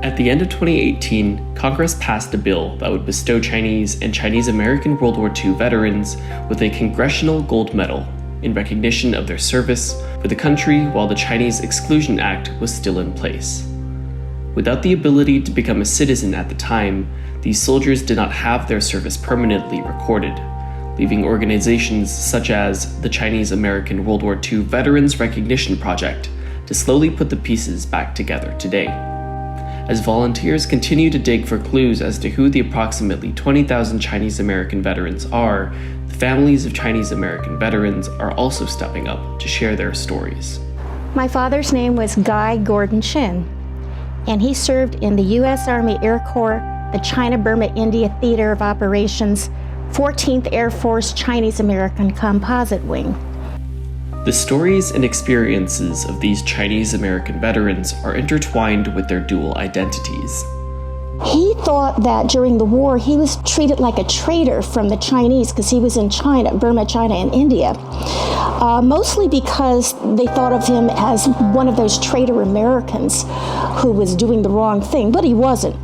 At the end of 2018, Congress passed a bill that would bestow Chinese and Chinese American World War II veterans with a Congressional Gold Medal in recognition of their service for the country while the Chinese Exclusion Act was still in place. Without the ability to become a citizen at the time, these soldiers did not have their service permanently recorded, leaving organizations such as the Chinese American World War II Veterans Recognition Project to slowly put the pieces back together today. As volunteers continue to dig for clues as to who the approximately 20,000 Chinese American veterans are, the families of Chinese American veterans are also stepping up to share their stories. My father's name was Guy Gordon Chin, and he served in the U.S. Army Air Corps, the China-Burma-India Theater of Operations, 14th Air Force Chinese American Composite Wing. The stories and experiences of these Chinese American veterans are intertwined with their dual identities. He thought that during the war he was treated like a traitor from the Chinese because he was in China, Burma, China, and India. Mostly because they thought of him as one of those traitor Americans who was doing the wrong thing, but he wasn't.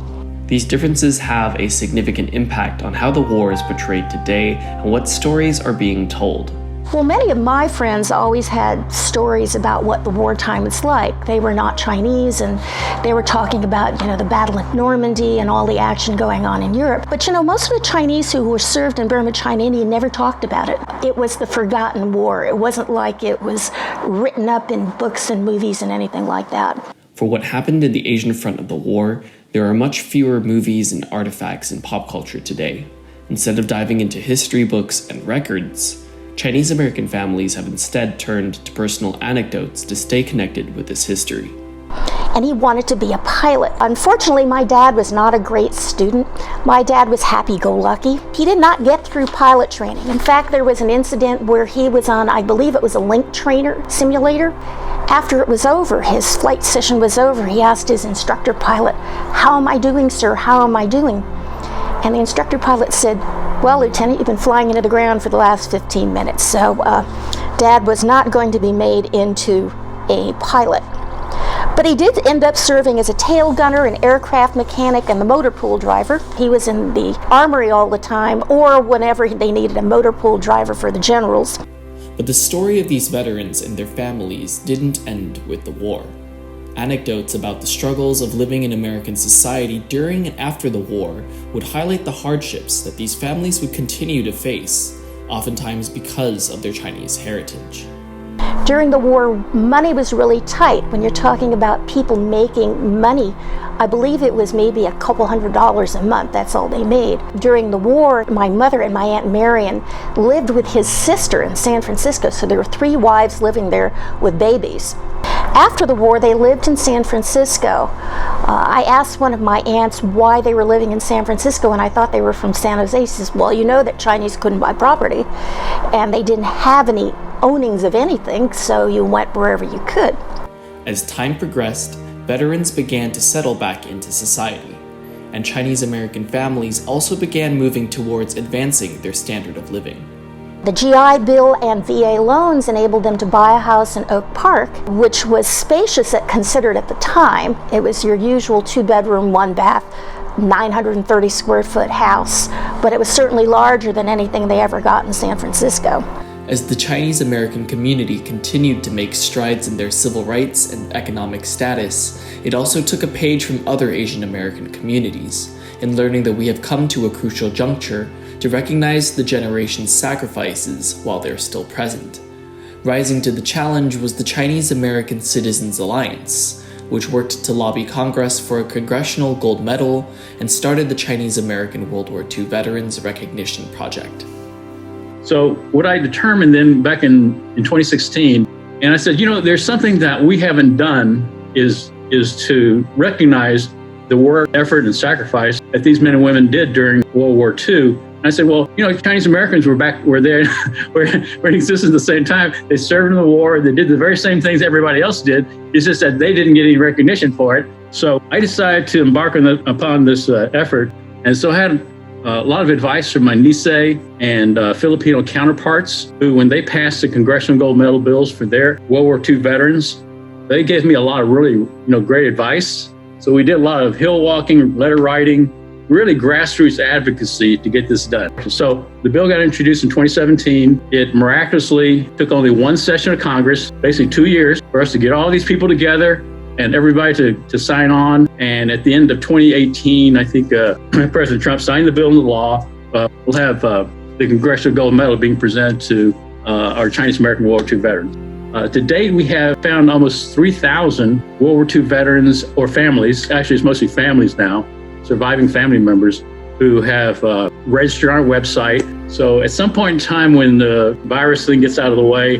These differences have a significant impact on how the war is portrayed today and what stories are being told. Well, many of my friends always had stories about what the wartime was like. They were not Chinese, and they were talking about, the Battle of Normandy and all the action going on in Europe. But, most of the Chinese who were served in Burma, China, India never talked about it. It was the forgotten war. It wasn't like it was written up in books and movies and anything like that. For what happened in the Asian front of the war, there are much fewer movies and artifacts in pop culture today. Instead of diving into history books and records, Chinese American families have instead turned to personal anecdotes to stay connected with this history. And he wanted to be a pilot. Unfortunately, my dad was not a great student. My dad was happy-go-lucky. He did not get through pilot training. In fact, there was an incident where he was on, I believe it was a link trainer simulator. After it was over, his flight session was over, he asked his instructor pilot, "How am I doing, sir? How am I doing?" And the instructor pilot said, "Well, Lieutenant, you've been flying into the ground for the last 15 minutes, so Dad was not going to be made into a pilot." But he did end up serving as a tail gunner, an aircraft mechanic, and the motor pool driver. He was in the armory all the time, or whenever they needed a motor pool driver for the generals. But the story of these veterans and their families didn't end with the war. Anecdotes about the struggles of living in American society during and after the war would highlight the hardships that these families would continue to face, oftentimes because of their Chinese heritage. During the war, money was really tight. When you're talking about people making money, I believe it was maybe a couple $100s a month. That's all they made. During the war, my mother and my Aunt Marion lived with his sister in San Francisco, so there were 3 wives living there with babies. After the war, they lived in San Francisco. I asked one of my aunts why they were living in San Francisco, and I thought they were from San Jose. She says, "Well, you know that Chinese couldn't buy property, and they didn't have any ownings of anything, so you went wherever you could." As time progressed, veterans began to settle back into society, and Chinese American families also began moving towards advancing their standard of living. The GI Bill and VA loans enabled them to buy a house in Oak Park, which was spacious considered at the time. It was your usual 2-bedroom, 1-bath, 930 square foot house, but it was certainly larger than anything they ever got in San Francisco. As the Chinese American community continued to make strides in their civil rights and economic status, it also took a page from other Asian American communities in learning that we have come to a crucial juncture to recognize the generation's sacrifices while they're still present. Rising to the challenge was the Chinese American Citizens Alliance, which worked to lobby Congress for a Congressional Gold Medal and started the Chinese American World War II Veterans Recognition Project. So what I determined then back in 2016, and I said, there's something that we haven't done is to recognize the war effort and sacrifice that these men and women did during World War II. And I said, well, Chinese Americans were there, were in existence at the same time. They served in the war. They did the very same things everybody else did. It's just that they didn't get any recognition for it. So I decided to embark upon this effort. And so I had a lot of advice from my Nisei and Filipino counterparts who, when they passed the Congressional Gold Medal bills for their World War II veterans, they gave me a lot of really, great advice. So we did a lot of hill walking, letter writing, really grassroots advocacy to get this done. So the bill got introduced in 2017. It miraculously took only one session of Congress, basically 2 years, for us to get all these people together and everybody to sign on. And at the end of 2018, I think President Trump signed the bill into law. We'll have the Congressional Gold Medal being presented to our Chinese American World War II veterans. To date, we have found almost 3,000 World War II veterans or families, actually it's mostly families now, surviving family members who have registered on our website. So at some point in time when the virus thing gets out of the way,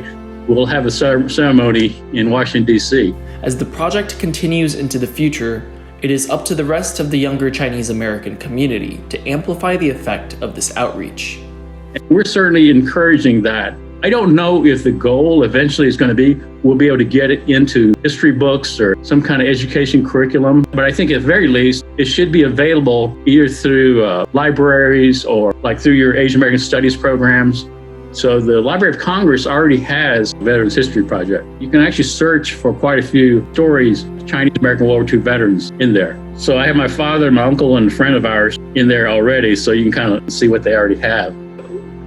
we'll have a ceremony in Washington, D.C. As the project continues into the future, it is up to the rest of the younger Chinese American community to amplify the effect of this outreach. And we're certainly encouraging that. I don't know if the goal eventually is going to be we'll be able to get it into history books or some kind of education curriculum, but I think at the very least it should be available either through libraries or like through your Asian American Studies programs. So the Library of Congress already has a Veterans History Project. You can actually search for quite a few stories of Chinese American World War II veterans in there. So I have my father, my uncle, and a friend of ours in there already, so you can kind of see what they already have.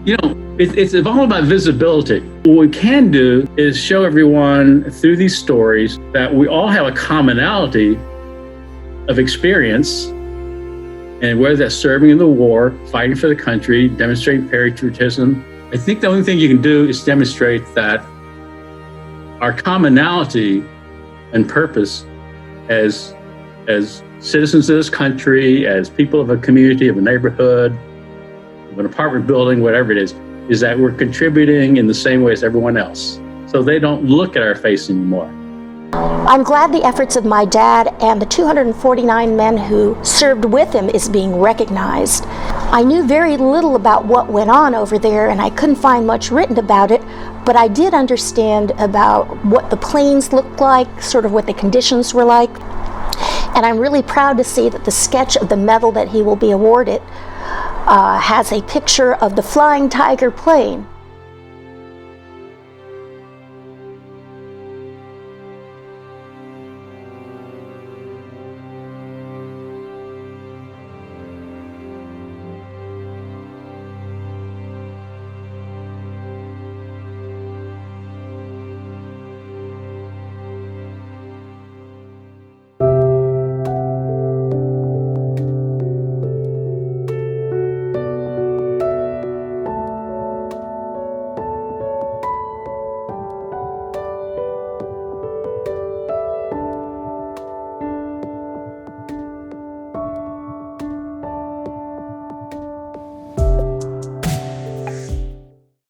You know, it's all about visibility. What we can do is show everyone through these stories that we all have a commonality of experience, and whether that's serving in the war, fighting for the country, demonstrating patriotism. I think the only thing you can do is demonstrate that our commonality and purpose as citizens of this country, as people of a community, of a neighborhood, of an apartment building, whatever it is that we're contributing in the same way as everyone else. So they don't look at our face anymore. I'm glad the efforts of my dad and the 249 men who served with him is being recognized. I knew very little about what went on over there, and I couldn't find much written about it, but I did understand about what the planes looked like, sort of what the conditions were like. And I'm really proud to see that the sketch of the medal that he will be awarded has a picture of the Flying Tiger plane